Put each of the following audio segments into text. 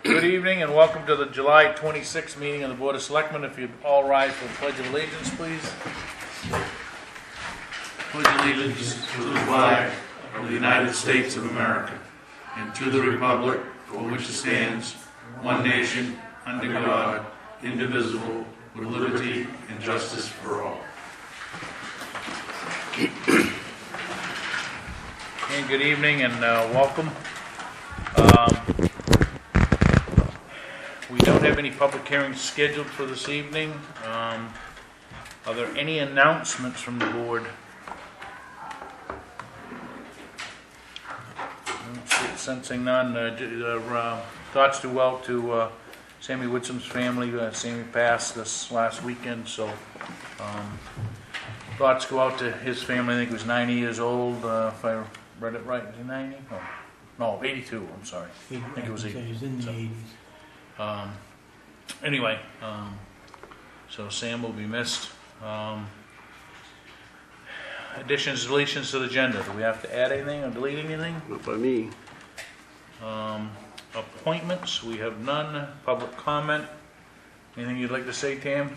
Good evening and welcome to the July 26th meeting of the Board of Selectmen. If you'd all rise for the Pledge of Allegiance, please. Pledge allegiance to the flag of the United States of America and to the republic for which it stands, one nation, under God, indivisible, with liberty and justice for all. And good evening and welcome. We don't have any public hearings scheduled for this evening. Are there any announcements from the board? Sensing none. Thoughts go out to Sammy Whitsom's family. Sammy passed this last weekend, so thoughts go out to his family. I think he was 90 years old, if I read it right. Is he 90? No, 82, I'm sorry. I think it was 80. He's in the 80s. Anyway, so Sam will be missed. Additions, deletions to the agenda. Do we have to add anything or delete anything? Not by me. Appointments, we have none. Public comment. Anything you'd like to say, Tam?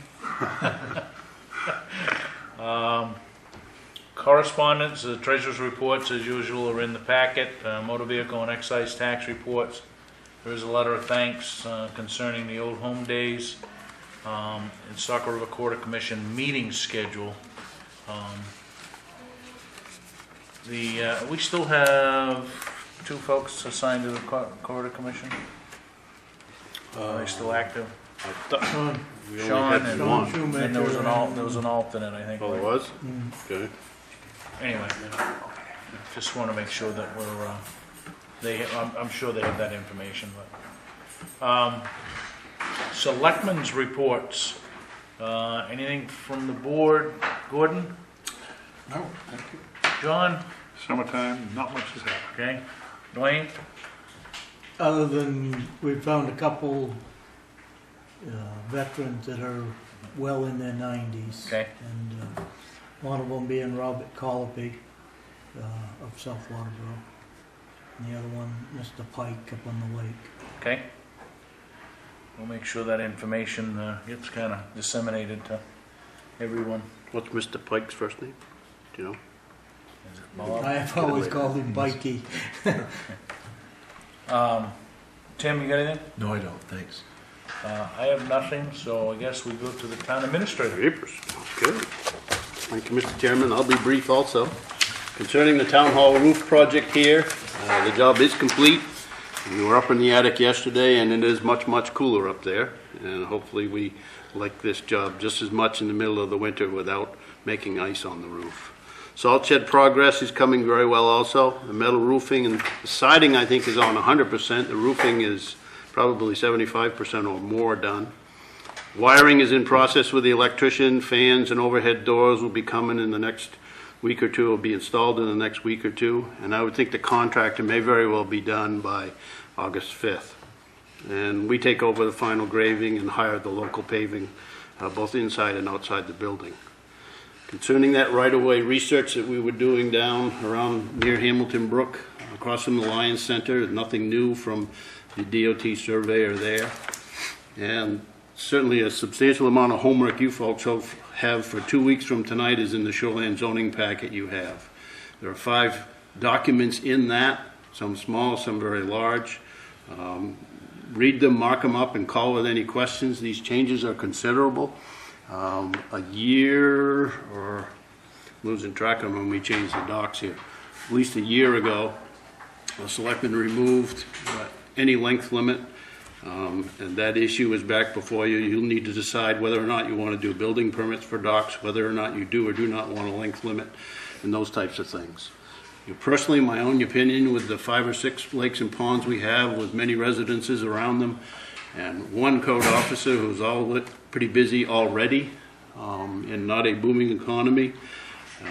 Correspondence, the treasurer's reports as usual are in the packet. Motor vehicle and excise tax reports. There is a letter of thanks concerning the Old Home Days and Saco River Corridor Commission meeting schedule. We still have two folks assigned to the Corridor Commission. Are they still active? Sean. Sean and Shoemaker. and there was an alternate, I think. Oh, there was? Okay. Anyway, just want to make sure that we're. I'm sure they have that information, but Selectmen's reports. Anything from the board, Gordon? No, thank you. John? Summertime, not much has happened. Okay. Dwayne? Other than we found a couple veterans that are well in their 90s. Okay. And one of them being Robert Colopy of South Waterboro. And the other one, Mr. Pike up on the lake. Okay. We'll make sure that information gets kind of disseminated to everyone. What's Mr. Pike's first name? Do you know? Is it Bob? I've always called him Bikey. Tim, you got anything? No, I don't, thanks. I have nothing, so I guess we go to the town administrator. Papers. Okay. Thank you, Mr. Chairman. I'll be brief also. Concerning the town hall roof project here, the job is complete. We were up in the attic yesterday and it is much, much cooler up there. And hopefully we like this job just as much in the middle of the winter without making ice on the roof. Salt shed progress is coming very well also. The metal roofing and the siding I think is on 100%. The roofing is probably 75% or more done. Wiring is in process with the electrician. Fans and overhead doors will be coming in the next week or two, will be installed in the next week or two. And I would think the contractor may very well be done by August 5th. And we take over the final graving and hire the local paving, both inside and outside the building. Concerning that right-of-way research that we were doing down around near Hamilton Brook, across from the Lions Center, nothing new from the DOT surveyor there. And certainly a substantial amount of homework you folks have for 2 weeks from tonight is in the Shoreland Zoning packet you have. There are 5 documents in that, some small, some very large. Read them, mark them up, and call with any questions. These changes are considerable. A year, or losing track of when we changed the docks here, at least a year ago, the selectmen removed any length limit, and that issue is back before you. You'll need to decide whether or not you want to do building permits for docks, whether or not you do or do not want a length limit, and those types of things. Personally, my own opinion, with the 5 or 6 lakes and ponds we have with many residences around them, and one code officer who's all pretty busy already, and not a booming economy.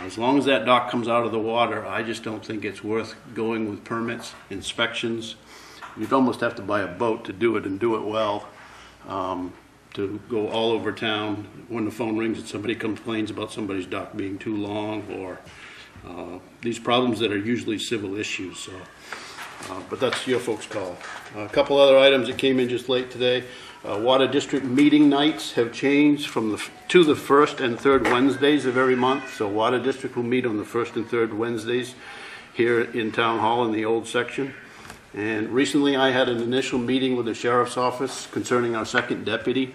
As long as that dock comes out of the water, I just don't think it's worth going with permits, inspections. You'd almost have to buy a boat to do it and do it well, to go all over town when the phone rings and somebody complains about somebody's dock being too long, or these problems that are usually civil issues. So But that's your folks' call. A couple other items that came in just late today. Water District meeting nights have changed to the first and third Wednesdays of every month. So Water District will meet on the first and third Wednesdays here in Town Hall in the old section. And recently I had an initial meeting with the Sheriff's Office concerning our second deputy.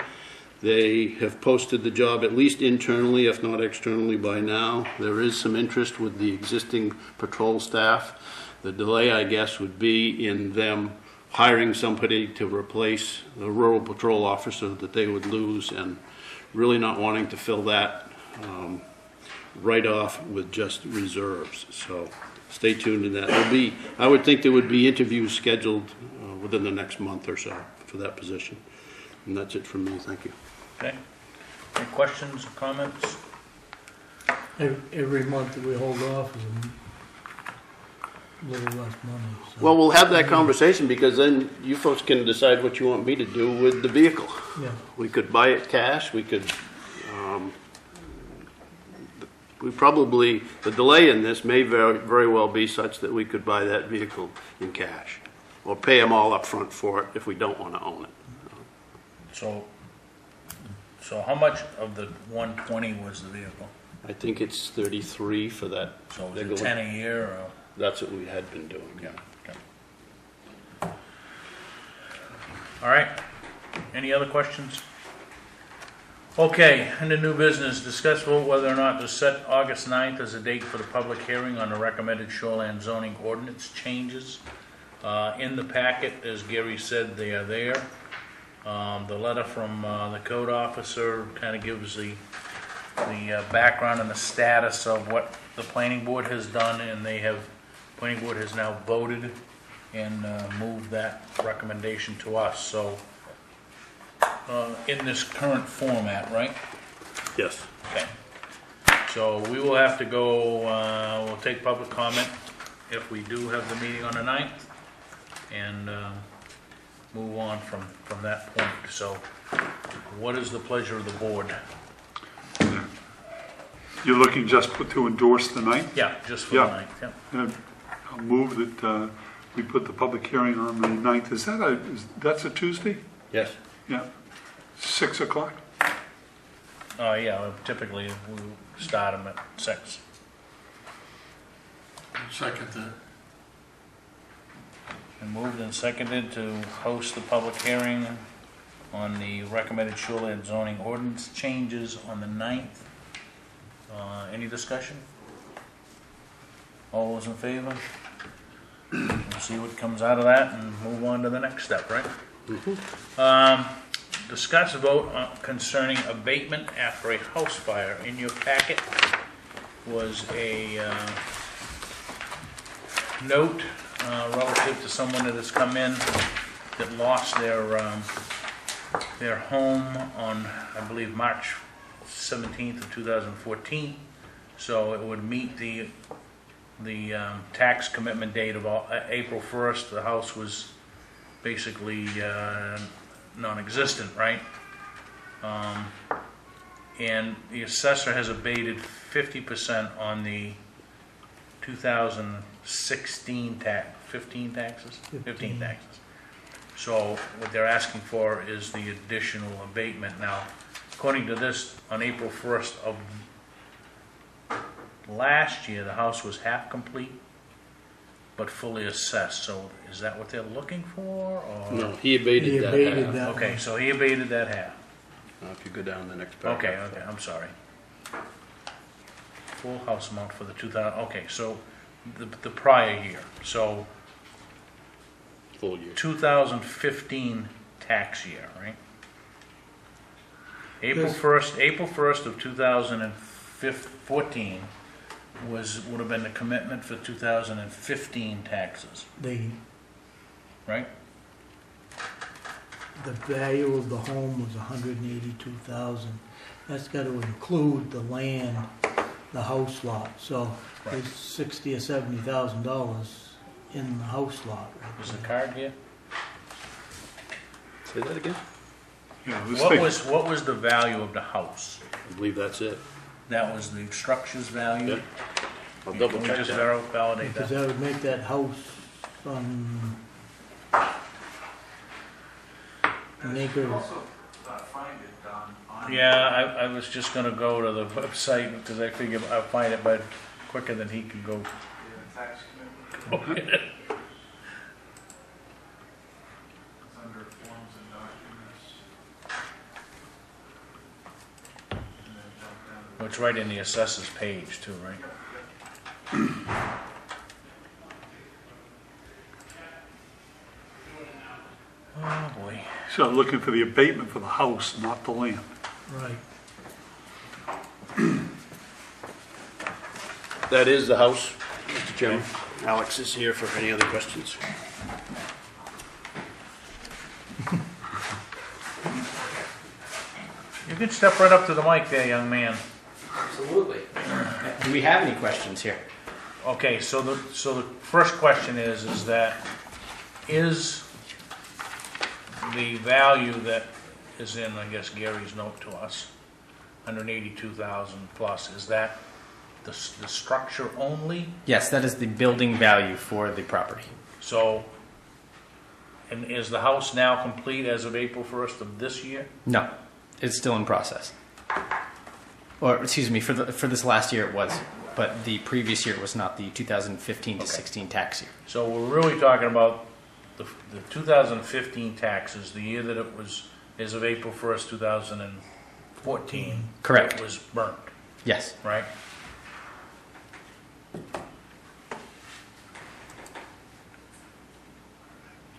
They have posted the job at least internally, if not externally by now. There is some interest with the existing patrol staff. The delay, I guess, would be in them hiring somebody to replace the rural patrol officer that they would lose, and really not wanting to fill that right off with just reserves. So stay tuned to that. I would think there would be interviews scheduled within the next month or so for that position. And that's it from me. Thank you. Okay. Any questions or comments? Every month that we hold off is a little less money. So. Well, we'll have that conversation, because then you folks can decide what you want me to do with the vehicle. Yeah. We could buy it cash, we could, the delay in this may very well be such that we could buy that vehicle in cash, or pay them all up front for it if we don't want to own it. So how much of the 120 was the vehicle? I think it's 33 for that. So was it 10 a year or? That's what we had been doing, yeah. Okay. All right. Any other questions? Okay, under new business, discuss vote whether or not to set August 9th as a date for the public hearing on the recommended Shoreland Zoning ordinance changes. In the packet, as Gary said, they are there. The letter from the code officer kind of gives the background and the status of what the planning board has done, and planning board has now voted and moved that recommendation to us. So in this current format, right? Yes. Okay. So we will have to go, we'll take public comment if we do have the meeting on the 9th, and move on from that point. So what is the pleasure of the board? You're looking just to endorse the 9th? Yeah, just for the 9th, yeah. I'll move that we put the public hearing on the 9th. That's a Tuesday? Yes. Yeah. 6 o'clock? Yeah, typically we start them at 6. Second that. And moved and seconded to host the public hearing on the recommended Shoreland zoning ordinance changes on the 9th. Any discussion? All those in favor? We'll see what comes out of that and move on to the next step, right? Mm-hmm. Discuss a vote concerning abatement after a house fire. In your packet was a note relative to someone that has come in that lost their home on, I believe, March 17th of 2014. So it would meet the tax commitment date of April 1st. The house was basically non-existent, right? And the assessor has abated 50% on the 2016 15 taxes? 15 taxes. So what they're asking for is the additional abatement. Now, according to this, on April 1st of last year, the house was half complete, but fully assessed. So is that what they're looking for? Or? No, he abated that half. that Okay, one. so he abated that half. If you go down the next paragraph. Okay, I'm sorry. Full house amount for the 2000, okay, so the prior year. So Full year. 2015 tax year, right? April Yes. 1st of 2014 would have been the commitment for 2015 taxes, right? The value of the home was $182,000. That's got to include the land, the house lot. So Right. there's $60,000 or $70,000 in the house lot. Right Is the there. card here? Say that again? Yeah, What was the value of the house? I believe that's it. That was the structure's value? Yeah. I'll double Can we check just that. validate Because that? that would make that house from an acre. Yeah, I was just gonna go to the website, because I figure I'll find it by quicker than he can go. It's right in the assessors page too, right? Oh, boy. So looking for the abatement for the house, not the land. Right. That is the house, Mr. Chairman. Alex is here for any other questions. You can step right up to the mic there, young man. Absolutely. Do we have any questions here? Okay, so the first question is the value that is in, I guess, Gary's note to us, 182,000 plus, is that the structure only? Yes, that is the building value for the property. So, and is the house now complete as of April 1st of this year? No, it's still in process. Or, excuse me, for this last year it was, but the previous year was not, the 2015 to 16 tax year. So we're really talking about the 2015 taxes, the year that it was, as of April 1st, 2014. Correct. It was burnt, Yes. right?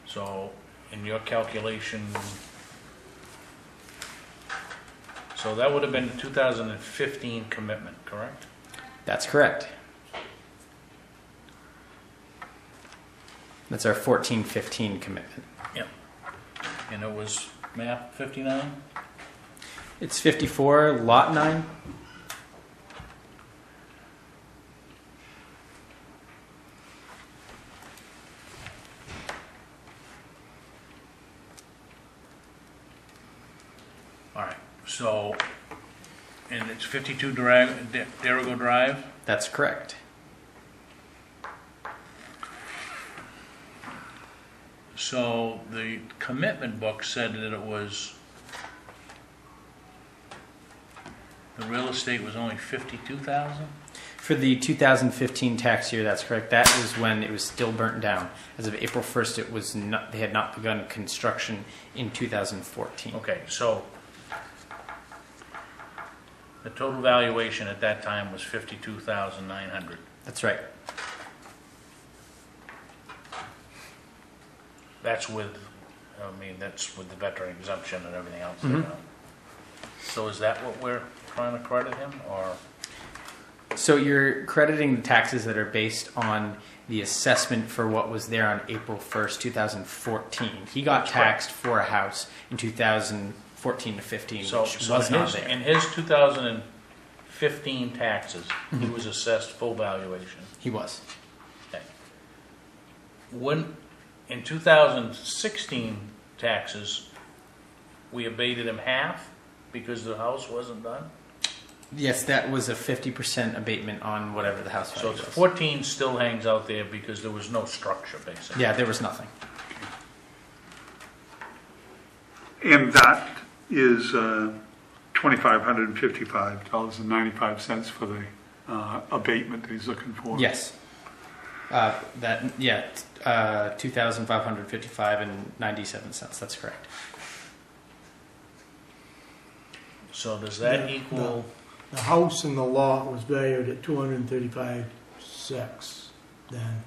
So, in your calculation, so that would have been the 2015 commitment, correct? That's correct. That's our 14-15 commitment. Yep. And it was map 59? It's 54, lot 9. All right, so, and it's 52 Derigo Drive? That's correct. So the commitment book said that it was, the real estate was only 52,000? For the 2015 tax year, that's correct. That was when it was still burnt down. As of April 1st, it was not, they had not begun construction in 2014. Okay, so the total valuation at that time was 52,900. That's right. That's with, that's with the veteran exemption and everything else. Mhm. So is that what we're trying to credit him, or? So you're crediting the taxes that are based on the assessment for what was there on April 1st, 2014. He got That's correct. taxed for a house in 2014 to 15, So, which so was not there. in his 2015 taxes, he was assessed full valuation. He was. Okay. When, in 2016 taxes, we abated him half because the house wasn't done? Yes, that was a 50% abatement on whatever the house So value it's was. 14 still hangs out there because there was no structure, basically. Yeah, there was nothing. And that is $2,555.95 for the abatement that he's looking for. Yes. $2,555.97. That's correct. So does that Yeah, equal, The house and the lot was valued at 235,600 then,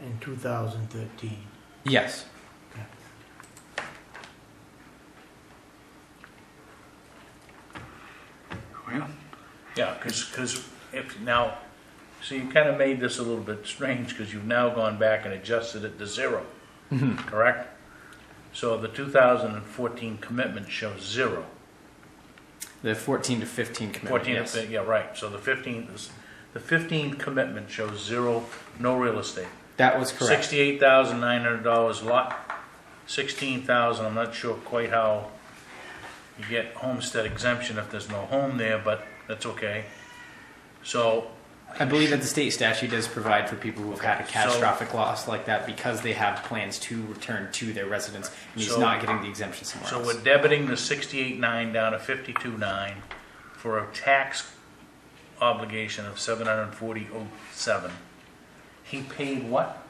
in 2013. Yes. Well, yeah, because if now, so you kind of made this a little bit strange because you've now gone back and adjusted it to zero, correct? So the 2014 commitment shows zero. The 14 to 15 commitment. 14, yes. yeah, right. So the 15 commitment shows zero, no real estate. That was correct. $68,900 lot, 16,000. I'm not sure quite how you get homestead exemption if there's no home there, but that's okay. So I believe that the state statute does provide for people who have had a catastrophic loss like that because they have plans to return to their residence, and he's So- not getting the exemption somewhere So else. we're debiting the 68.9 down to 52.9 for a tax obligation of 740.07. He paid what?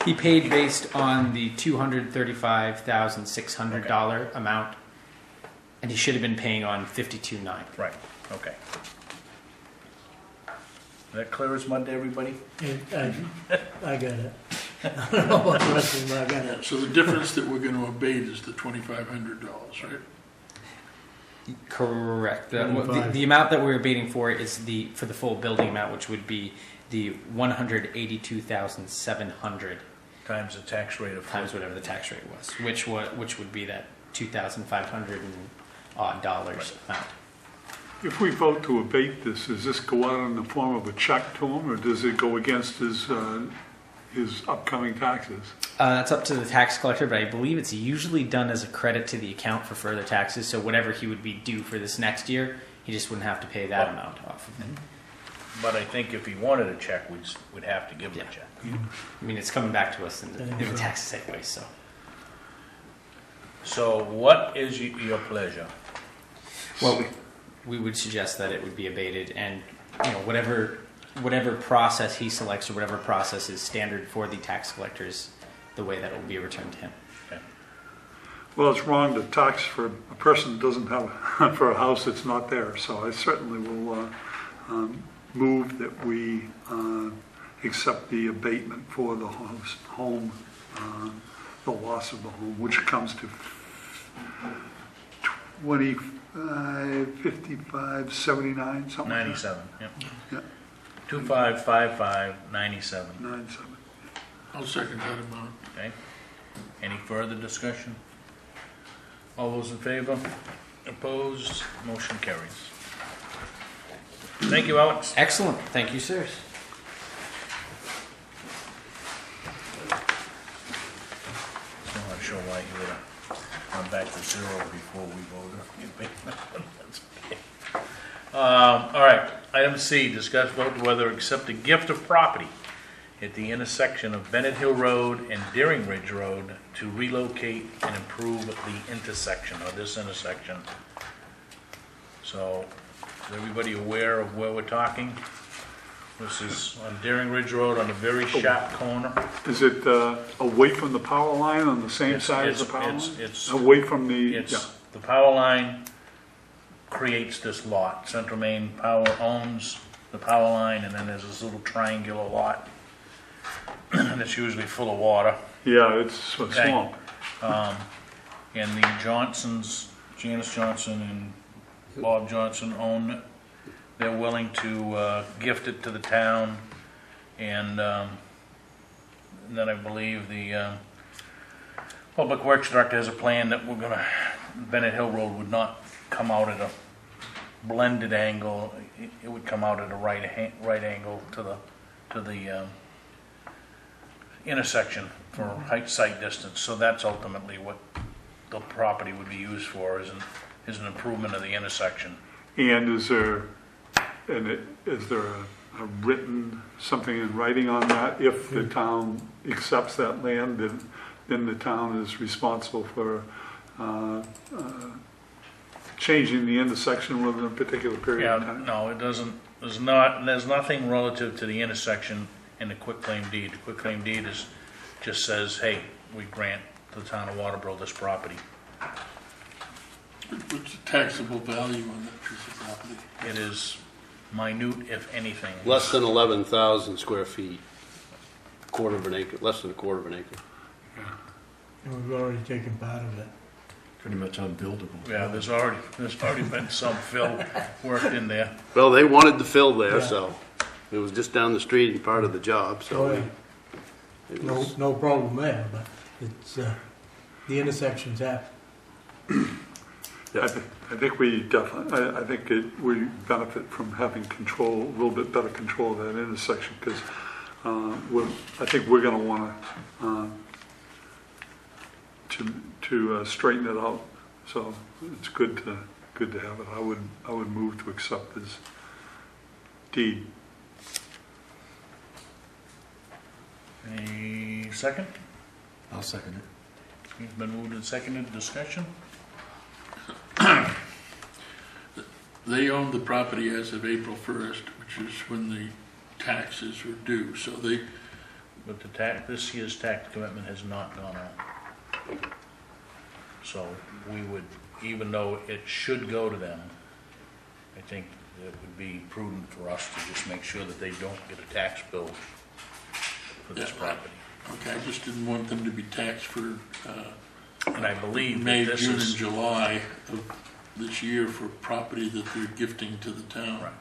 He paid based on the $235,600 amount, and he should have been paying on 52.9. Right, okay. Is that clear as mud to everybody? I got it. I don't know what the rest of them, I got it. So the difference that we're gonna abate is the $2,500, right? Correct. The 25. amount that we're abating for is for the full building amount, which would be the $182,700 Times the tax rate of times whatever the tax rate was, which would be that $2,500 and odd dollars amount. If we vote to abate this, does this go out in the form of a check to him, or does it go against his upcoming taxes? That's up to the tax collector, but I believe it's usually done as a credit to the account for further taxes. So whatever he would be due for this next year, he just wouldn't have to pay that amount off of it. But I think if he wanted a check, we'd have to give him a Yeah. check. I mean, it's coming back to us in the taxes anyway. So what is your pleasure? Well, we would suggest that it would be abated, and whatever process he selects or whatever process is standard for the tax collectors, the way that it will be returned to him. Okay. Well, it's wrong to tax for a person that doesn't have, for a house that's not there, so I certainly will move that we accept the abatement for the home, the loss of the home, which comes to 55, 79, something like that. 97, yep. Yeah. 2555.97, 97. I'll second that amount. okay? Any further discussion? All those in favor? Opposed? Motion carries. Thank you, Alex. Excellent. Thank you, sirs. I'm not sure why he would have gone back to zero before we voted. That's okay. All right, item C, discuss vote whether accept a gift of property at the intersection of Bennett Hill Road and Deering Ridge Road to relocate and improve the intersection, or this intersection. So, is everybody aware of where we're talking? This is on Deering Ridge Road on a very sharp corner. Is it away from the power line on the same side as the power line? It's Away from the, yeah. the power line creates this lot. Central Maine Power owns the power line, and then there's this little triangular lot. And it's usually full of water. Yeah, it's a Okay. swamp. And the Johnsons, Janice Johnson and Bob Johnson own it. They're willing to gift it to the town, and then I believe the Public Works Director has a plan that Bennett Hill Road would not come out at a blended angle. It would come out at a right angle to the intersection for height sight distance. So that's ultimately what the property would be used for, is an improvement of the intersection. And is there a written, something in writing on that? If the town accepts that land, then the town is responsible for changing the intersection within a particular period of Yeah, time? no, it doesn't, there's nothing relative to the intersection in the quitclaim deed. The quitclaim deed just says, hey, we grant the town of Waterboro this property. What's the taxable value on that piece of property? It is minute, if anything. Less than 11,000 square feet, quarter of an acre, less than a quarter of an acre. And we've already taken part of it. Pretty much unbuildable. Yeah, there's already been some fill worked in there. Well, they wanted to fill there, Yeah. so it was just down the street and part of the job, so. Oh, yeah. it No, was- no problem there, but it's, the intersections happen. I think we definitely, we benefit from having control, a little bit better control of that intersection, because I think we're gonna wanna to straighten it out. So it's good to have it. I would move to accept deed. Any second? I'll second it. It's been moved and seconded. Discussion? They owned the property as of April 1st, which is when the taxes were due, so they, But this year's tax commitment has not gone up. So we would, even though it should go to them, I think it would be prudent for us to just make sure that they don't get a tax bill for this Yeah. property. okay, I just didn't want them to be taxed for And I believe May, that this June, and is, July of this year for property that they're gifting to the town. Right.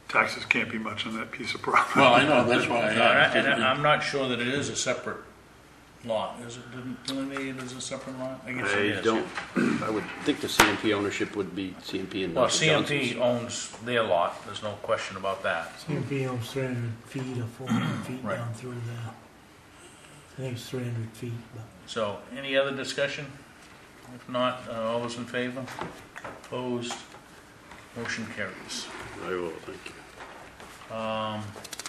Taxes can't be much on that piece of property. Well, I know, that's why I asked. and I'm not sure that it is a separate lot. Is it delineated as a separate lot? I guess it I is. don't, I would think the CMP ownership would be CMP and Well, Dr. CMP Johnson's. owns their lot. There's no question about that. CMP owns 300 feet or 400 feet Right. down through there. I think it's 300 feet, but So, any other discussion? If not, all those in favor? Opposed? Motion carries. I will, thank you.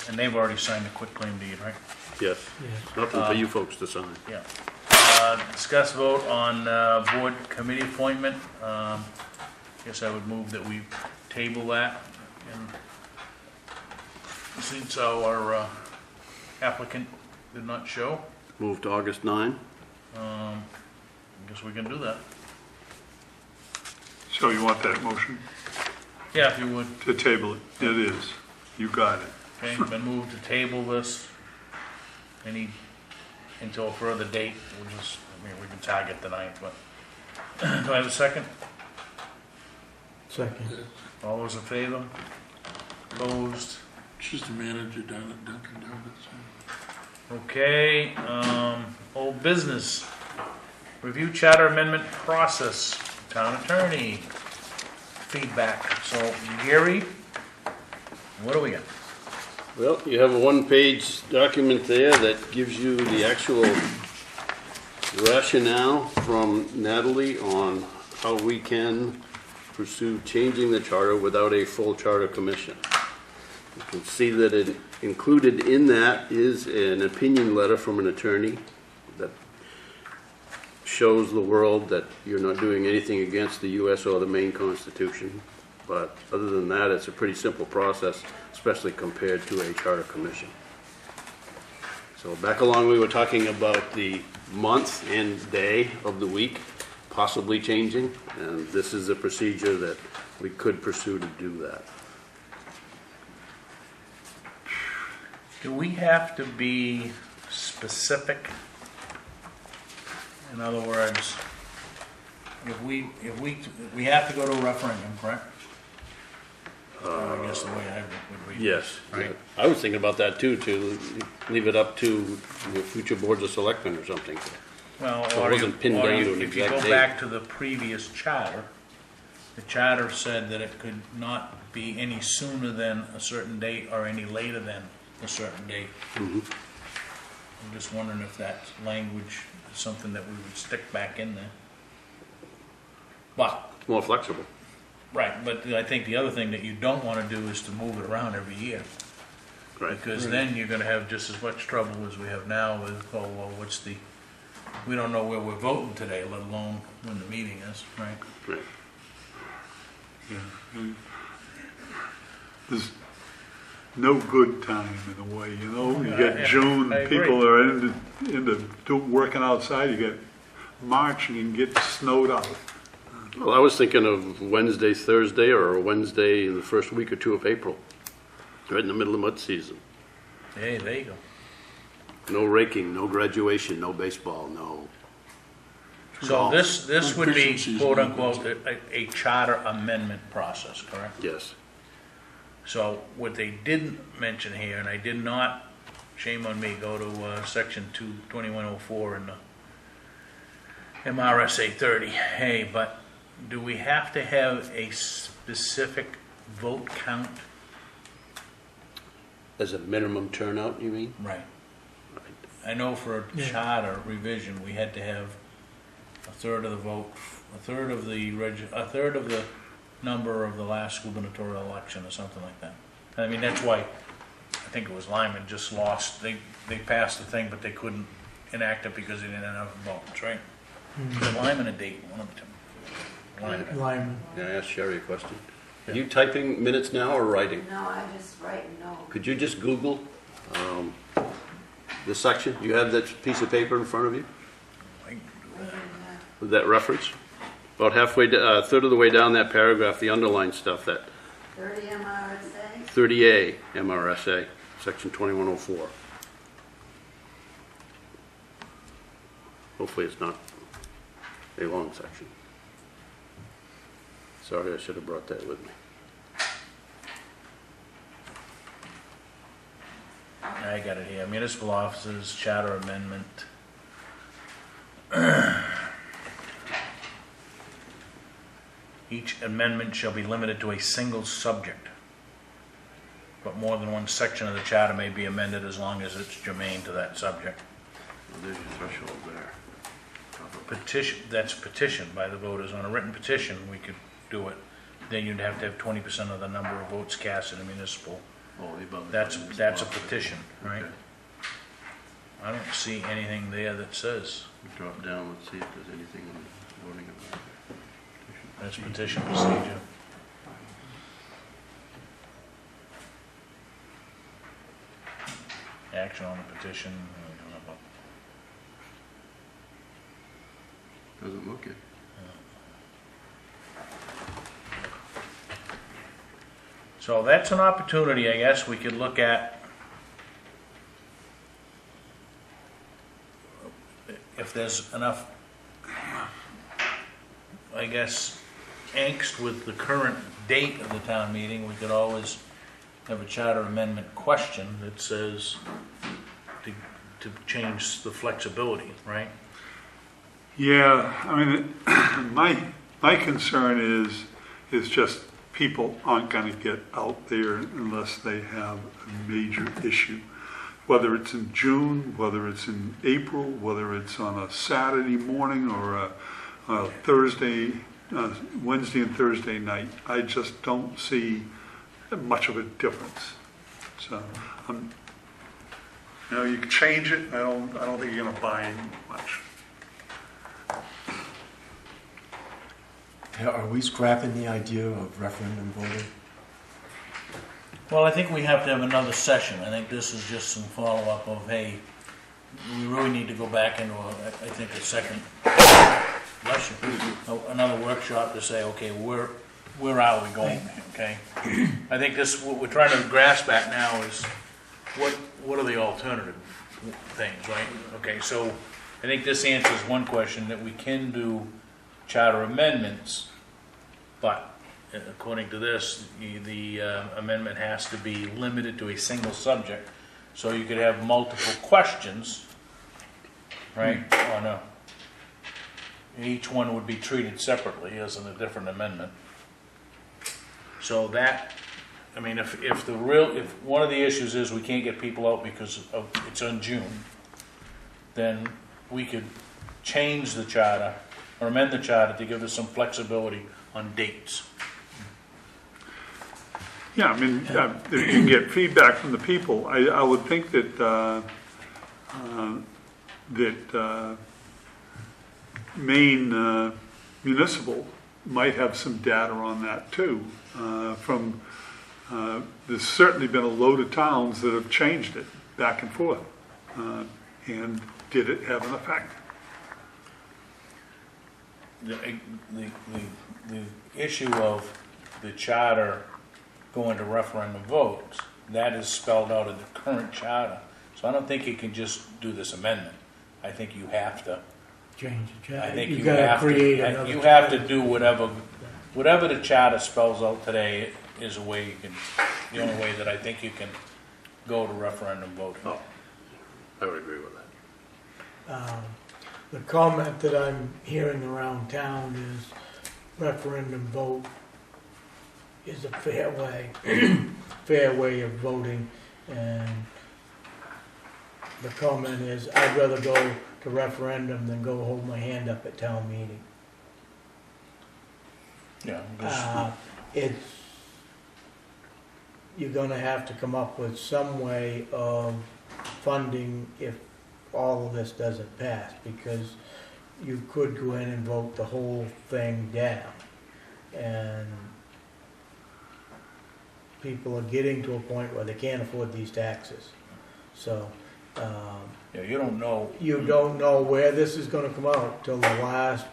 And they've already signed the quitclaim deed, right? Yes, yeah. nothing for you folks to sign. Yeah. Discuss vote on board committee appointment. Guess I would move that we table that. And since our applicant did not show, Move to August 9. I guess we can do that. So you want that motion Yeah, if you would. to table it? It is. You got it. Okay, been moved to table this. Until a further date. We can target the 9th, but. Do I have a second? Second. All those in favor? Opposed? She's the manager down at Dunkin' Donuts. Okay, old business. Review charter amendment process, town attorney feedback. So Gary, what do we got? Well, you have a one-page document there that gives you the actual rationale from Natalie on how we can pursue changing the charter without a full charter commission. You can see that it included in that is an opinion letter from an attorney that shows the world that you're not doing anything against the U.S. or the Maine Constitution. But other than that, it's a pretty simple process, especially compared to a charter commission. So back along, we were talking about the month and day of the week possibly changing, and this is a procedure that we could pursue to do that. Do we have to be specific? In other words, if we have to go to a referendum, correct? I guess the way I would read it. Yes. Right. I was thinking about that too, to leave it up to the future boards of selectmen or something. Well, So it wasn't pinned down to an if you exact go date. back to the previous charter, the charter said that it could not be any sooner than a certain date or any later than a certain date. Mhm. I'm just wondering if that language is something that we would stick back in there. But, It's more flexible. right, but I think the other thing that you don't want to do is to move it around every year. Right. Because then you're gonna have just as much trouble as we have now with, oh, well, we don't know where we're voting today, let alone when the meeting is, right? Right. There's no good time in a way, you know? You Yeah, get June, I agree. people are working outside. You get March, and you can get snowed out. Well, I was thinking of Wednesday, Thursday, or a Wednesday in the first week or two of April, right in the middle of mud season. Hey, there you go. No raking, no graduation, no baseball, no. So golf. this would be Fishing season. quote unquote a charter amendment process, correct? Yes. So what they didn't mention here, and I did not, shame on me, go to section 2104 in the M.R.S.A 30. Hey, but do we have to have a specific vote count? As a minimum turnout, you mean? Right. I know for a Yeah. charter revision, we had to have a third of the vote, a third of the number of the last gubernatorial election or something like that. I mean, that's why, I think it was Lyman just lost, they passed the thing, but they couldn't enact it because they didn't have enough votes, right? Was Lyman a date, one of the two? Lyman. Lyman. Can I ask Sherry a question? Are you typing minutes now or writing? No, I just write no. Could you just Google this section? You have that piece of paper in front of you with that reference? About halfway, a third of the way down that paragraph, the underlined stuff, that 30 M.R.S.A. 30A M.R.S.A, section 2104. Hopefully it's not a long section. Sorry, I should have brought that with me. I got it here. Municipal offices, charter amendment. Each amendment shall be limited to a single subject, but more than one section of the charter may be amended as long as it's germane to that subject. Well, there's your threshold there. Petition, that's petitioned by the voters. On a written petition, we could do it. Then you'd have to have 20% of the number of votes cast in a municipal. Oh, above. That's a petition, right? Okay. I don't see anything there that says Drop down, let's see if there's anything in the wording about it. that's petition procedure. Action on the petition. Doesn't look it. So that's an opportunity, I guess, we could look at if there's enough, I guess, angst with the current date of the town meeting, we could always have a charter amendment question that says to change the flexibility, right? Yeah, I mean, my concern is just people aren't going to get out there unless they have a major issue. Whether it's in June, whether it's in April, whether it's on a Saturday morning or a Thursday, Wednesday and Thursday night, I just don't see much of a difference. So, you can change it. I don't think you're going to buy much. Are we scrapping the idea of referendum voting? Well, I think we have to have another session. I think this is just some follow-up of, hey, we really need to go back into, a second, bless you, another workshop to say, okay, where are we going, okay? I think what we're trying to grasp at now is what are the alternative things, right? Okay, so I think this answers one question, that we can do charter amendments, but according to this, the amendment has to be limited to a single subject, so you could have multiple questions, right? Or no? Each one would be treated separately as a different amendment. So that, I mean, if one of the issues is we can't get people out because it's in June, then we could change the charter or amend the charter to give us some flexibility on dates. Yeah, I mean, if you can get feedback from the people, I would think that Maine Municipal might have some data on that too. There's certainly been a load of towns that have changed it back and forth. And did it have an effect? The issue of the charter going to referendum votes, that is spelled out in the current charter. So I don't think you can just do this amendment. I think you have to. Change the charter. I think You you gotta have create to. another You have to charter. do whatever the charter spells out today is a way you can. The only way that I think you can go to referendum voting. Oh, I would agree with that. The comment that I'm hearing around town is referendum vote is a fair way of voting, and the comment is, I'd rather go to referendum than go hold my hand up at town meeting. Yeah. you're gonna have to come up with some way of funding if all of this doesn't pass, because you could go in and vote the whole thing down. And people are getting to a point where they can't afford these taxes. So, Yeah, you don't know. you don't know where this is gonna come out till the last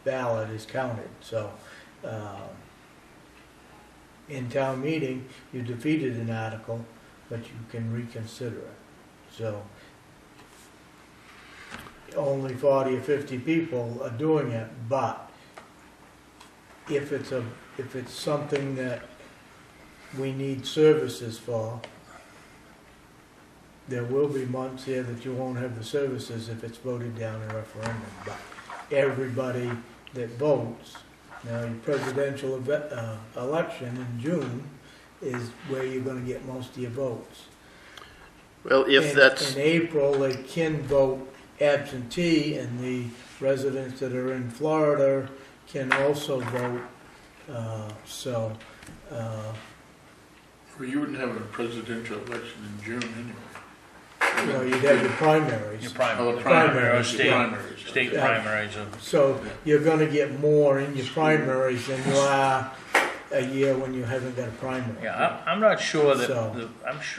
ballot is counted, so, in town meeting, you defeated an article, but you can reconsider it, so. Only 40 or 50 people are doing it, but if it's something that we need services for, there will be months here that you won't have the services if it's voted down in referendum, but everybody that votes, now your presidential election in June is where you're gonna get most of your votes. Well, if that's, In April, they can vote absentee, and the residents that are in Florida can also vote, Well, you wouldn't have a presidential election in June anyway. you know, you'd have your primaries. Your Oh, the primary or state, primaries. state Yeah. primaries. So you're gonna get more in your primaries than you are a year when you haven't got a primary. Yeah, I'm not sure that, So-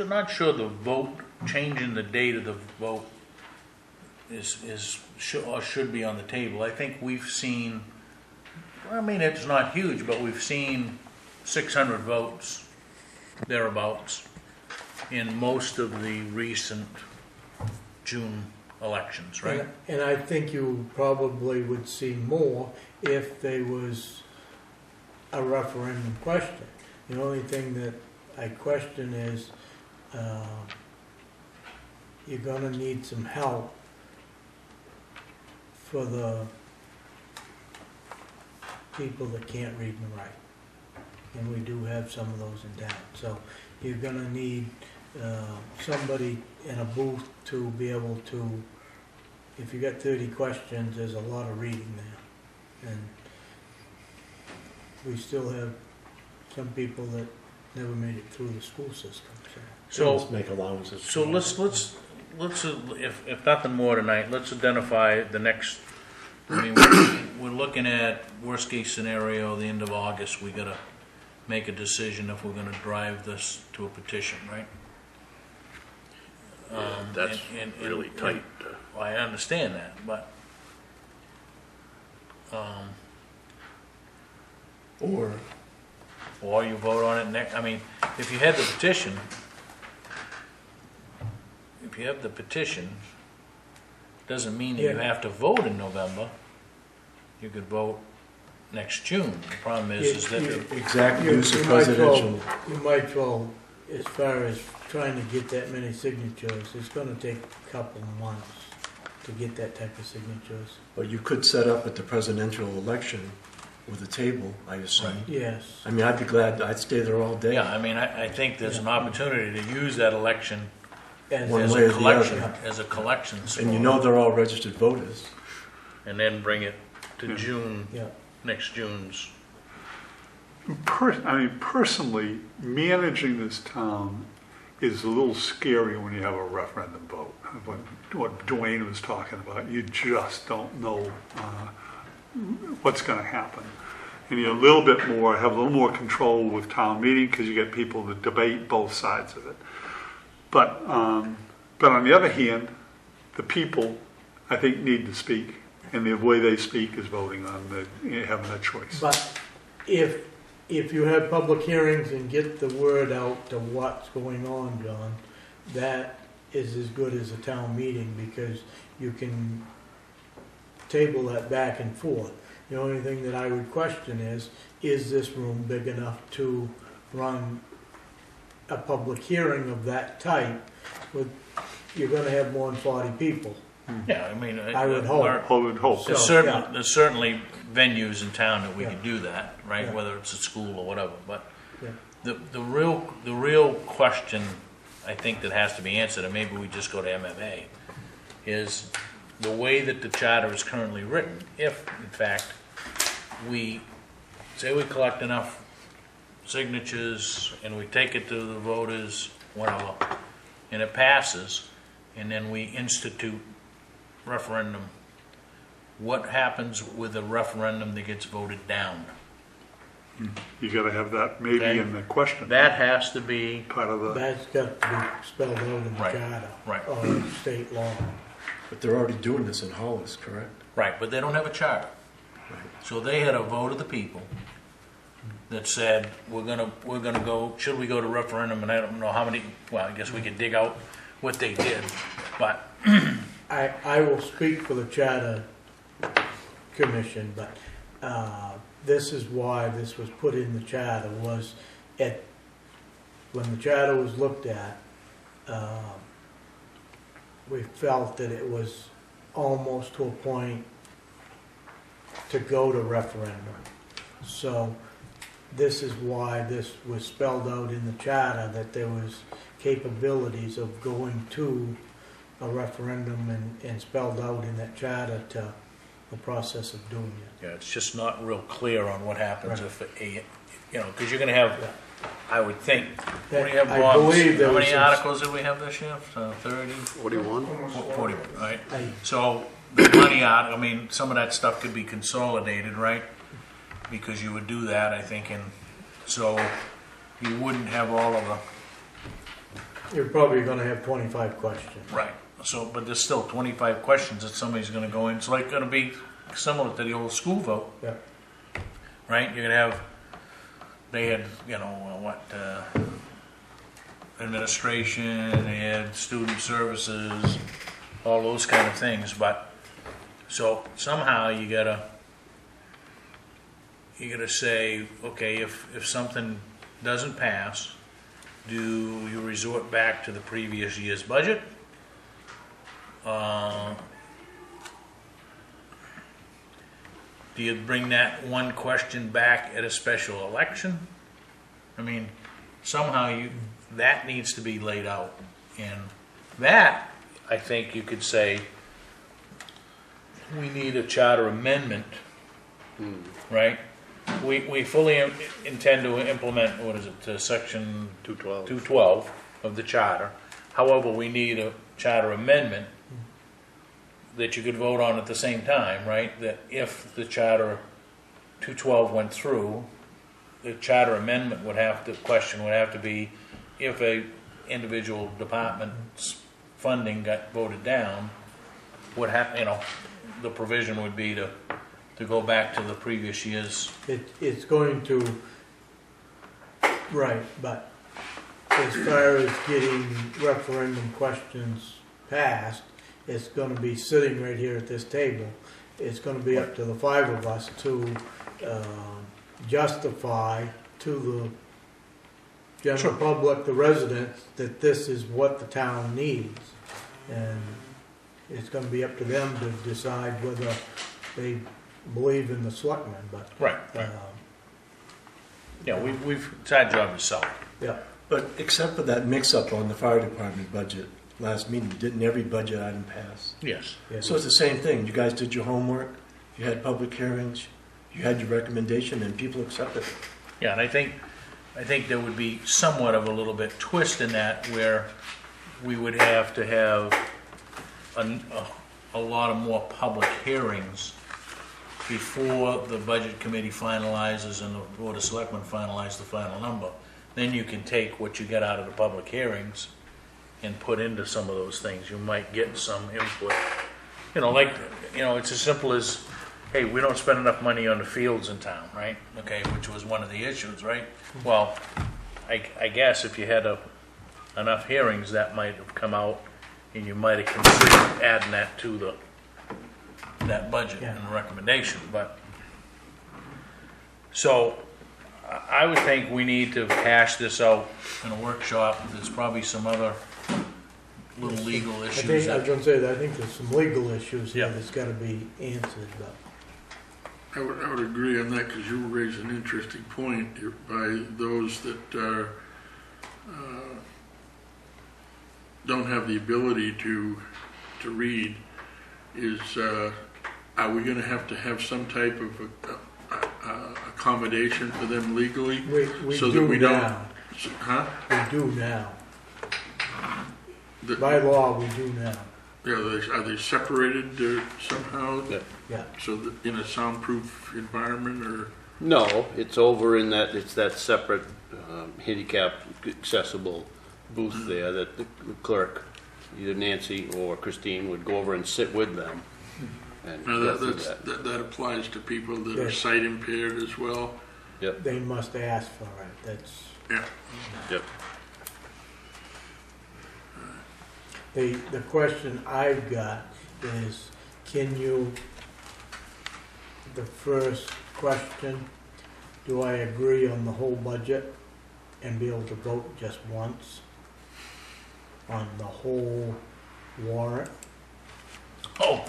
not sure the vote, changing the date of the vote should be on the table. I think we've seen, I mean, it's not huge, but we've seen 600 votes, thereabouts, in most of the recent June elections, right? And I think you probably would see more if there was a referendum question. The only thing that I question is, you're gonna need some help for the people that can't read and write. And we do have some of those in town. So you're gonna need somebody in a booth to be able to, if you got 30 questions, there's a lot of reading there. And we still have some people that never made it through the school system, so. Let's make allowances. So let's, if nothing more tonight, let's identify the next, I mean, we're looking at worst case scenario, the end of August, we gotta make a decision if we're gonna drive this to a petition, right? that's and- really tight. Well, I understand that, but, or you vote on it next, I mean, if you had the petition, doesn't mean that you Yeah. have to vote in November. You could vote next June. The problem is that, Exact You- use of you might presidential. You might well, as far as trying to get that many signatures, it's gonna take a couple of months to get that type of signatures. But you could set up at the presidential election with a table, I assume. Yes. I mean, I'd be glad, I'd stay there all day. yeah, I mean, I think there's an opportunity to use that election As- One as way or a the collection, other. as a collection And you spot, know they're all registered voters. and then bring it to Yeah. June, Yeah. next June's. I mean, personally, managing this town is a little scary when you have a referendum vote. What Dwayne was talking about, you just don't know what's going to happen. And you're a little bit more, have a little more control with town meeting because you get people to debate both sides of it. But on the other hand, the people, I think, need to speak. And the way they speak is voting on having a choice. But if you have public hearings and get the word out to what's going on, John, that is as good as a town meeting, because you can table that back and forth. The only thing that I would question is this room big enough to run a public hearing of that type? You're gonna have more than 40 people. Yeah, I mean. I would hope. I would hope. So- There's certainly venues in town that we Yeah. can do that, right? Yeah. Whether it's a school or whatever, but Yeah. the real question, I think, that has to be answered, and maybe we just go to MMA, is the way that the charter is currently written. If, in fact, we say we collect enough signatures, and we take it to the voters, whatever, and it passes, and then we institute referendum, what happens with a referendum that gets voted down? You gotta have that maybe Okay. in the question, That has to be, part of the, That's got to be spelled out in the Right, charter. right. Or state law. But they're already doing this in Hollis, correct? right, but they don't have a charter. Right. So they had a vote of the people that said, we're gonna go, should we go to referendum, and I don't know how many, well, I guess we could dig out what they did, but, I will speak for the charter commission, but, this is why this was put in the charter, was when the charter was looked at, we felt that it was almost to a point to go to referendum. So this is why this was spelled out in the charter, that there was capabilities of going to a referendum and spelled out in that charter to the process of doing it. yeah, it's just not real clear on what happens Right. if a, you know, because you're gonna have, I would think, what do you have, I Bob? believe there How was many some- articles did we have this year? 30? 41? 40, right? I- So the money out, I mean, some of that stuff could be consolidated, right? Because you would do that, I think, and so you wouldn't have all of the, You're probably gonna have 25 questions. right. So, but there's still 25 questions that somebody's gonna go in. It's like gonna be similar to the old school vote, Yeah. right? You're gonna have, they had, you know, administration, they had student services, all those kind of things, but, so somehow you gotta say, okay, if something doesn't pass, do you resort back to the previous year's budget? Do you bring that one question back at a special election? I mean, somehow that needs to be laid out. And that, I think you could say, we need a charter amendment, right? We fully intend to implement, what is it, section 212 of the charter. However, we need a charter amendment that you could vote on at the same time, right? That if the charter 212 went through, the charter amendment question would have to be, if a individual department's funding got voted down, what happen, you know, the provision would be to go back to the previous year's. It's going to, right, but as far as getting referendum questions passed, it's gonna be sitting right here at this table. It's gonna be up to the 5 of us to justify to the general Sure. public, the residents, that this is what the town needs. And it's gonna be up to them to decide whether they believe in the selectmen, but, Right. Yeah, it's our job to sell it. yeah. But except for that mix-up on the fire department budget last meeting, didn't every budget item pass? Yes. Yeah. So it's the same thing. You guys did your homework, you had public hearings, you had your recommendation, and people accepted it. Yeah, and I think there would be somewhat of a little bit twist in that, where we would have to have a lot of more public hearings before the budget committee finalizes and the board of selectmen finalize the final number. Then you can take what you get out of the public hearings and put into some of those things. You might get some input. You know, like, you know, it's as simple as, hey, we don't spend enough money on the fields in town, right? Okay, which was one of the issues, right? Well, I guess if you had enough hearings, that might have come out, and you might have considered adding that to that budget and the recommendation, but, so, I would think we need to hash this out in a workshop. There's probably some other little legal I issues. think, I was that- gonna say that, I think there's some legal issues here Yeah. that's gotta be answered, but. I would agree on that, because you raise an interesting point by those that are, don't have the ability to read, is, are we gonna have some type of a accommodation for them legally? We So that do we don't- now. Huh? We do now. The- By law, we do now. Yeah, are they separated somehow? Yeah. Yeah. So that in a soundproof environment, or? No, it's over in that, it's that separate handicap accessible booth there that the clerk, either Nancy or Christine, would go over and sit with them. And No, go through that. that applies to people that are Yeah. sight impaired as well. Yep, They must ask for it. That's, Yeah. yep. the question I've got is, can you, the first question, do I agree on the whole budget and be able to vote just once on the whole warrant? Oh,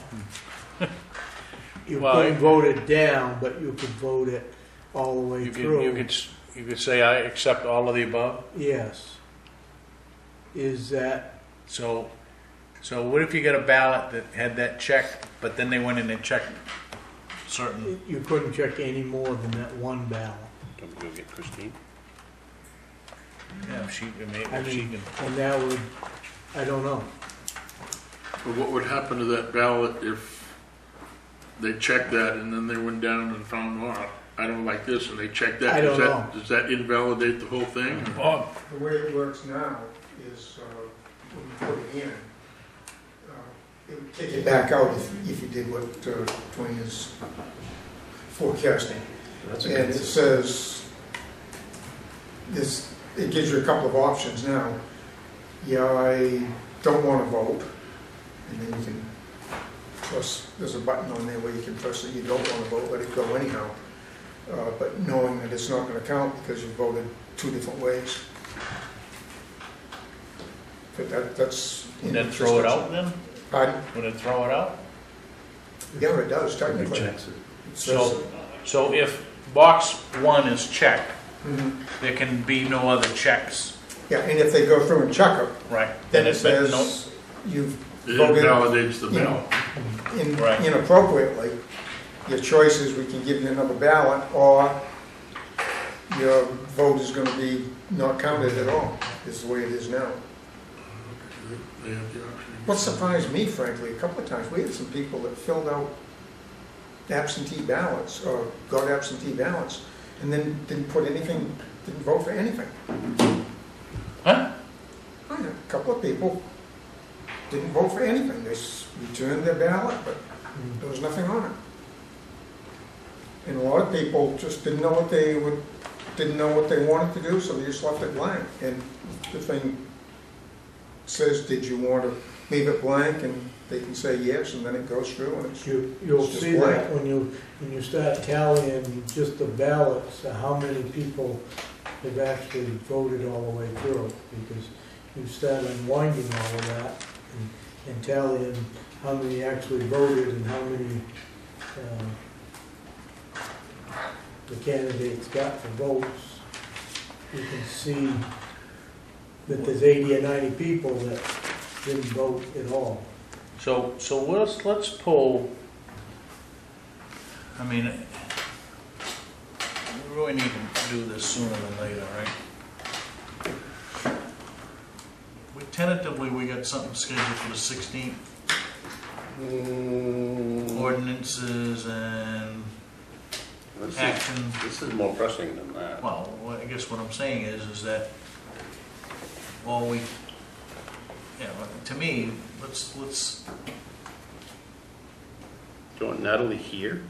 You Well, couldn't vote it down, but you could vote it all the way you through. could say I accept all of the above. Yes. Is that, So what if you got a ballot that had that check, but then they went in and checked certain? you couldn't check any more than that one ballot? Don't we go get Christine? Yeah, if she, I if she mean, can. and that would, I don't know. But what would happen to that ballot if they checked that and then they went down and found, oh, I don't like this, and they checked that? I don't know. Does that invalidate the whole thing? Bob, The way it works now is when you put it in, it would take it back out if you did what Twain is forecasting. That's a And good it system. says, it gives you a couple of options now. Yeah, I don't want to vote, and then you can press, there's a button on there where you can press that you don't want to vote, let it go anyhow. But knowing that it's not going to count because you voted two different ways. But that's. would that throw it out then? Pardon? Would it throw it out? Yeah, it does, technically. Rejects it. It says- So if box 1 is checked, Mhm. there can be no other checks, Yeah, and if they go through and check it, right? then it it's been no- says you've It voted invalidates the you know, bill. Right. inappropriately. Your choice is we can give you another ballot, or your vote is gonna be not counted at all, is the way it is now. They have the option. What surprised me, frankly, a couple of times, we had some people that filled out absentee ballots, or got absentee ballots, and then didn't put anything, didn't vote for anything. Huh? I had a couple of people didn't vote for anything. They returned their ballot, but there was nothing on it. And a lot of people just didn't know what they wanted to do, so they just left it blank. And the thing says, did you want to leave it blank? And they can say yes, and then it goes through, and it's, You'll It's just see that when you start tallying just the ballots, how many people have actually voted all the way through, because you start unwinding all of that and tallying how many actually voted and how many the candidates got for votes. You can see that there's 80 or 90 people that didn't vote at all. So let's pull, I mean, we really need to do this sooner than later, right? We got something scheduled for the 16th, ordinances and action. This is more pressing than that. Well, I guess what I'm saying is that, well, to me, let's, Do you want Natalie here?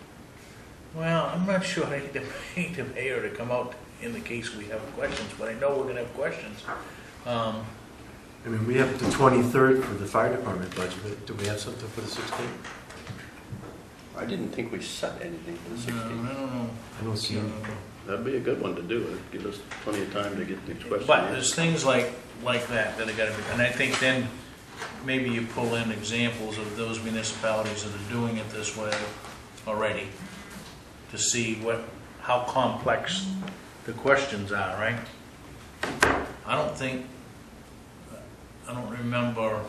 well, I'm not sure I need to pay her to come out in the case we have questions, but I know we're gonna have questions. I mean, we have the 23rd for the fire department budget, but do we have something for the 16th? I didn't think we set anything for the I 16th. don't know. I don't see any. That'd be a good one to do. It'd give us plenty of time to get these questions. But there's things like that are gotta be, and I think then maybe you pull in examples of those municipalities that are doing it this way already to see how complex the questions are, right? I don't remember,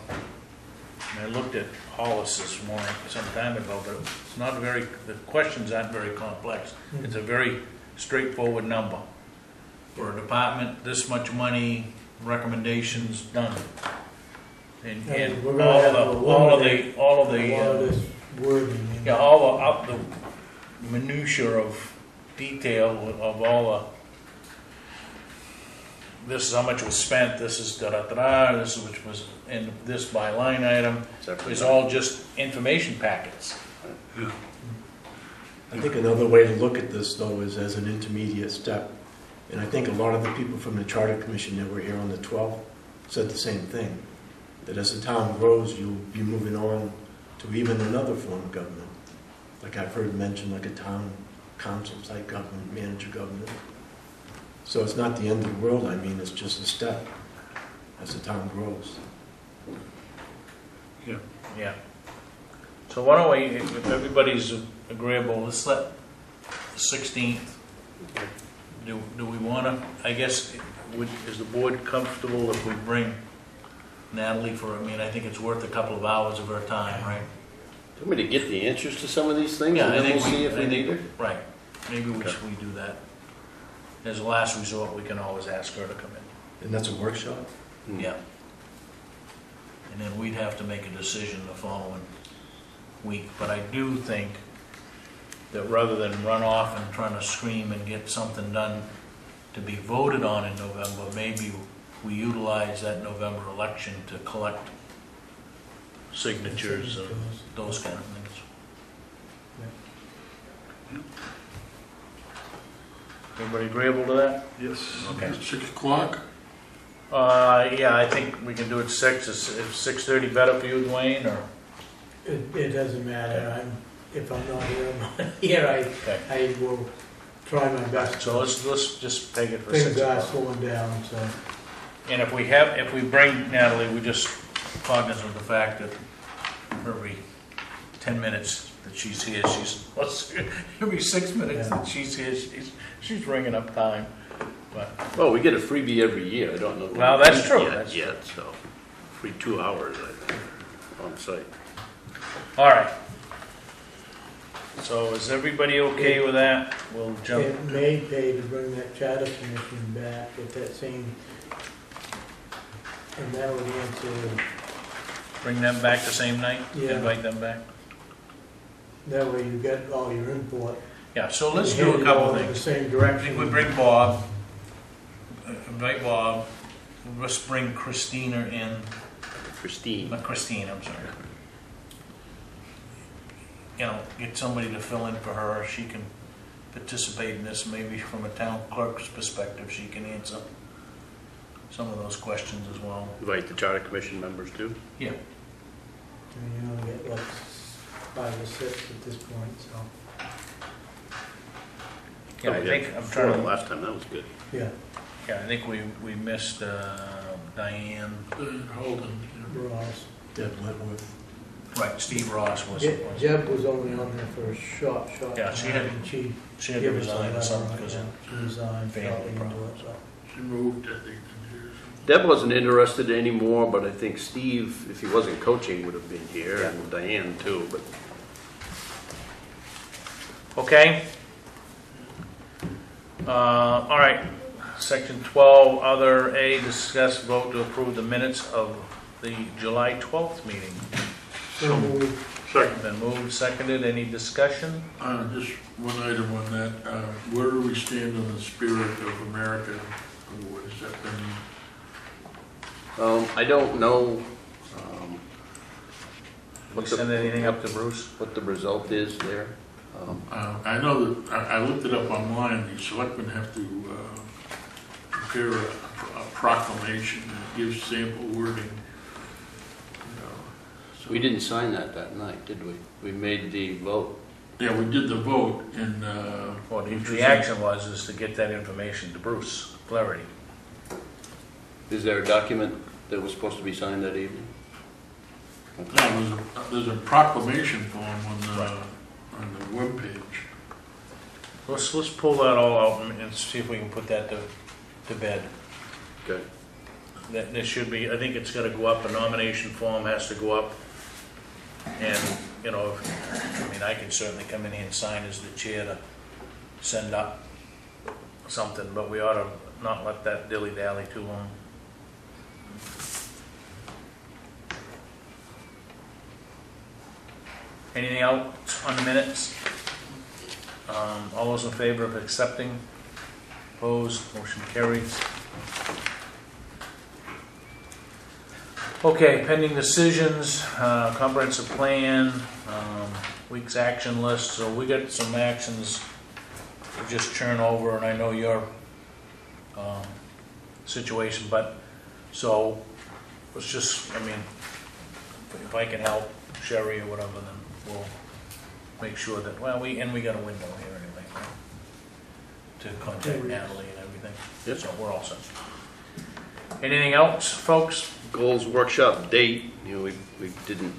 and I looked at Hollis's warrant some time ago, but it's not the questions aren't very complex. It's a very straightforward number. For a department, this much money, recommendations done. And we're gonna have to all of eliminate the, all of a lot of the, this wording. in yeah, there. all the minutia of detail of all this is how much was spent, this is da-da-da-da, this is which was, and this by line item, is all just information packets. I think another way to look at this, though, is as an intermediate step. And I think a lot of the people from the Charter Commission that were here on the 12th said the same thing, that as the town grows, you'll be moving on to even another form of government. Like I've heard mentioned, like a town council type government, manager government. So it's not the end of the world, I mean, it's just a step as the town grows. Yeah. So why don't we, if everybody's agreeable, let's let the 16th, do we want to, I guess, is the board comfortable if we bring Natalie for, I mean, I think it's worth a couple of hours of her time, right? Do you want me to get the answers to some of these things, Yeah, and I then think we'll see if we need her? Right. Maybe we should do that. As a last resort, we can always ask her to come in. And that's a workshop? Yeah. And then we'd have to make a decision the following week. But I do think that rather than run off and trying to scream and get something done to be voted on in November, maybe we utilize that November election to collect signatures and those kind of things. Everybody agreeable to that? Yes. Okay. 6 o'clock? Yeah, I think we can do it 6. Is 6:30 better for you, Dwayne, or? It doesn't matter, if I'm not here, I'm not here, I will try my best. So let's just take it for 6 Things are o'clock. slowing down, so. And if we bring Natalie, we just cognizant of the fact that every 10 minutes that she's here, every 6 minutes that she's here, she's ringing up time. But Well, we get a freebie every year, I don't know. Well, that's true, that's Yet, so, free 2 hours, I think, on site. all right. So is everybody okay with that? We'll jump. It may pay to bring that charter commission back at that same, and that would answer, Bring them back the same night? Yeah. Invite them back? that way you get all your input. Yeah, so let's Head do a it couple all in things. the same I direction. think we bring Bob, invite Bob, we'll just bring Christina in, Christine. not Christine, I'm sorry. You know, get somebody to fill in for her, she can participate in this, maybe from a town clerk's perspective, she can answer some of those questions as well. Invite the Charter Commission members too. Yeah. I mean, you only get like 5 or 6 at this point, so, Yeah, I Oh, think, I'm 4 trying to, last time, that was good. yeah, yeah, I think we missed Diane, Holden. Ross. Deb Wentworth. right, Steve Ross was. Jeb was only on there for a short Yeah, she had- time, and she She had to gave us a resign or letter, something because yeah, she resigned family shortly into problems. it, so. She moved, I think, Deb wasn't interested anymore, but I think Steve, if he wasn't coaching, would have been here, Yeah. and Diane too, but Okay. All right, section 12, other A, discuss vote to approve the minutes of the July 12th meeting. So moved. Second. Been moved, seconded, any discussion? Just one item on that. Where do we stand on the Spirit of America Award? Has that been, I don't know Did you send anything up to Bruce? what the result is there. I know that, I looked it up online, the selectmen have to prepare a proclamation that gives sample wording. You know, so- We didn't sign that night, did we? We made the vote. Yeah, we did the vote and. Well, the action was to get that information to Bruce Flaherty. Is there a document that was supposed to be signed that evening? No, there's a proclamation form on the webpage. Let's pull that all out and see if we can put that to bed. Okay. That there should be, I think it's gotta go up, a nomination form has to go up. And, you know, I mean, I can certainly come in here and sign as the chair to send up. something, but we ought to not let that dilly-dally too long. Anything else on the minutes? All those in favor of accepting? Opposed? Motion carries. Okay, pending decisions, comprehensive plan, week's action list. So we got some actions to just churn over, and I know your situation, but so let's just, I mean, if I can help Sherry or whatever, then we'll make sure that, well, we got a window here anyway, right? To contact Natalie and everything. Yep. So we're all set. Anything else, folks? Goals workshop date, we didn't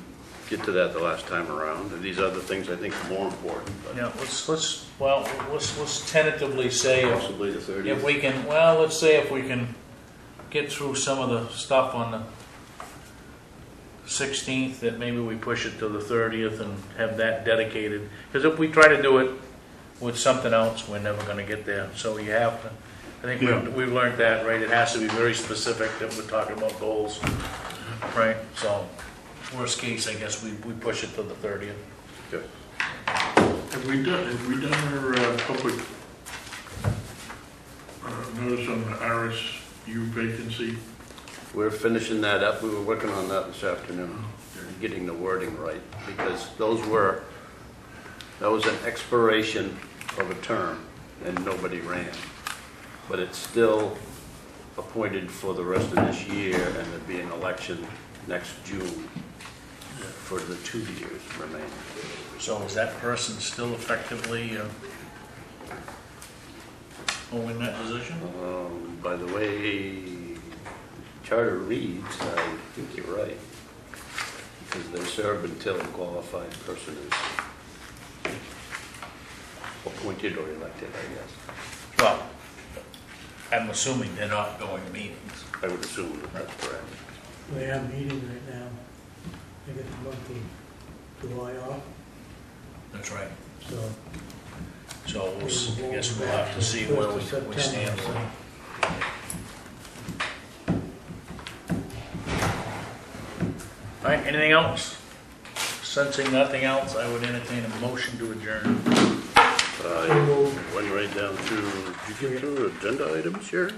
get to that the last time around. And these other things I think are more important, but Yeah, let's tentatively say possibly the 30th. if we can, well, let's say if we can get through some of the stuff on the 16th, that maybe we push it to the 30th and have that dedicated. Because if we try to do it with something else, we're never going to get there. So you have to, I think we've learned that, right? It has to be very specific that we're talking about goals, right? So worst case, I guess we push it to the 30th. Okay. Have we done our public notice on the RSU vacancy? We're finishing that up. We were working on that this afternoon, getting the wording right, because that was an expiration of a term and nobody ran. But it's still appointed for the rest of this year, and there'll be an election next June for the 2 years remaining. So is that person still effectively in that position? By the way charter reads, I think you're right, because they serve until a qualified person is appointed or elected, I guess. Well, I'm assuming they're not going to meetings. I would assume that that's correct. They are meeting right now. They get the month of July off, That's right. so. So I guess we'll have to see where we stand. All right, anything else? Sensing nothing else, I would entertain a motion to adjourn. Went right down to, did you get through agenda items here?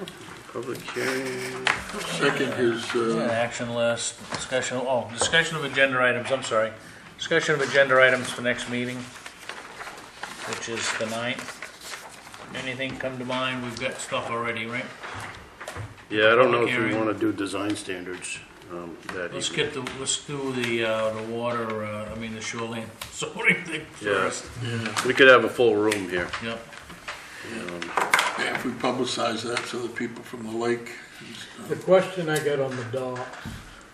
Public hearing. Second is, Action list, discussion of agenda items, I'm sorry. Discussion of agenda items for next meeting, which is the 9th. Anything come to mind? We've got stuff already, right? Yeah, I don't know if Public we hearing. want to do design standards. Let's do the water, the shoreline zoning thing Yeah. first. We could have a full room here. Yep. if we publicize that so that people from the lake. The question I got on the dock,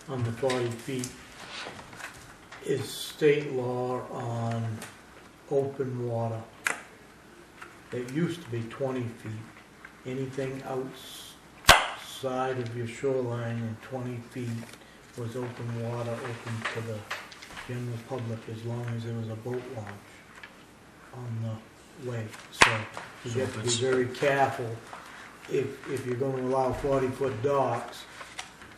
on the 40 feet, is state law on open water. It used to be 20 feet. Anything outside of your shoreline and 20 feet was open water, open to the general public, as long as there was a boat launch on the lake. So you So have if to be it's- very careful. If you're gonna allow 40-foot docks,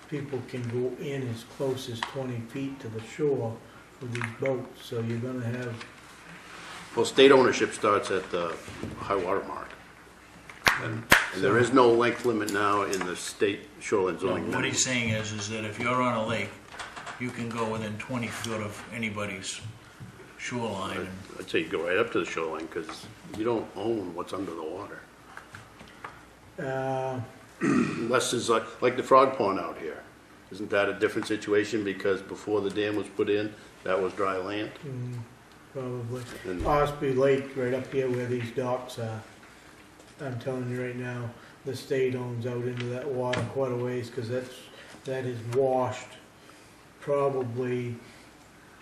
people can go in as close as 20 feet to the shore with these boats, so you're gonna have, Well, state ownership starts at the high water mark. And there is no length limit now in the state shoreline zoning. What he's saying is that if you're on a lake, you can go within 20 foot of anybody's shoreline. I'd say you go right up to the shoreline, because you don't own what's under the water. Unless it's like the frog pond out here. Isn't that a different situation, because before the dam was put in, that was dry land? probably. And Osprey Lake, right up here where these docks are. I'm telling you right now, the state owns out into that water quite a ways, because that is washed probably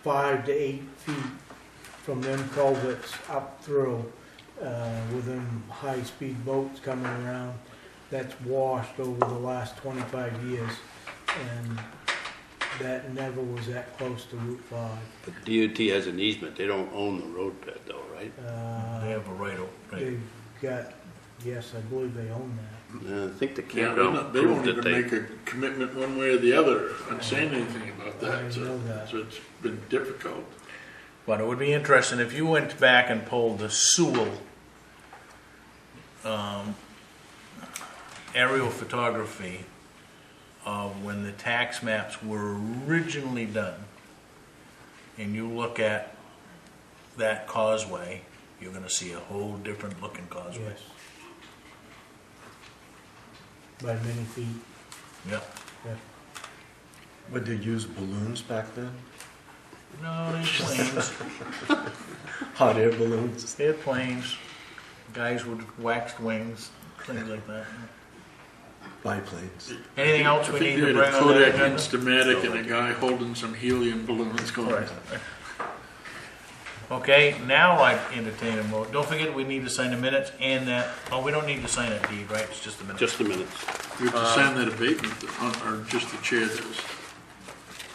5 to 8 feet from them culverts up through, with them high-speed boats coming around. That's washed over the last 25 years, and that never was that close to Route 5. but DOT has an easement, they don't own the road bed though, right? They have a right. They've got Yes, I believe they own that. I think the Yeah, campground they won't proved even that make a commitment one way or the other on saying anything about I that, so know that. so it's been difficult. But it would be interesting if you went back and pulled the Sewell aerial photography of when the tax maps were originally done, and you look at that causeway, you're gonna see a whole different looking causeway. Yes. By many feet. Yep. Would they use balloons back then? No, they're planes. Hot air balloons? They're planes. Guys with waxed wings, things like that. Biplanes? Anything else I we think need they to had bring a on that Kodak agenda? Instamatic and a guy holding some helium balloons going. Right. Okay, now I entertain a vote. Don't forget, we need to sign the minutes and that, oh, we don't need to sign that deed, right? It's just the minutes. just the minutes. We have to sign that abatement, or just the chair does.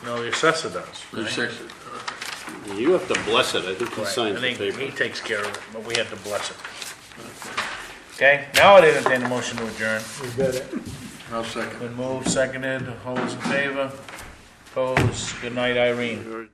No, the assessor does, The right? section. You have to bless it. I think he Right. signs I the think paper. he takes care of it, but we have to bless it. Okay, now I'd entertain a motion to adjourn. We got it. I'll second. Been moved, seconded, all those in favor? Opposed? Good night, Irene.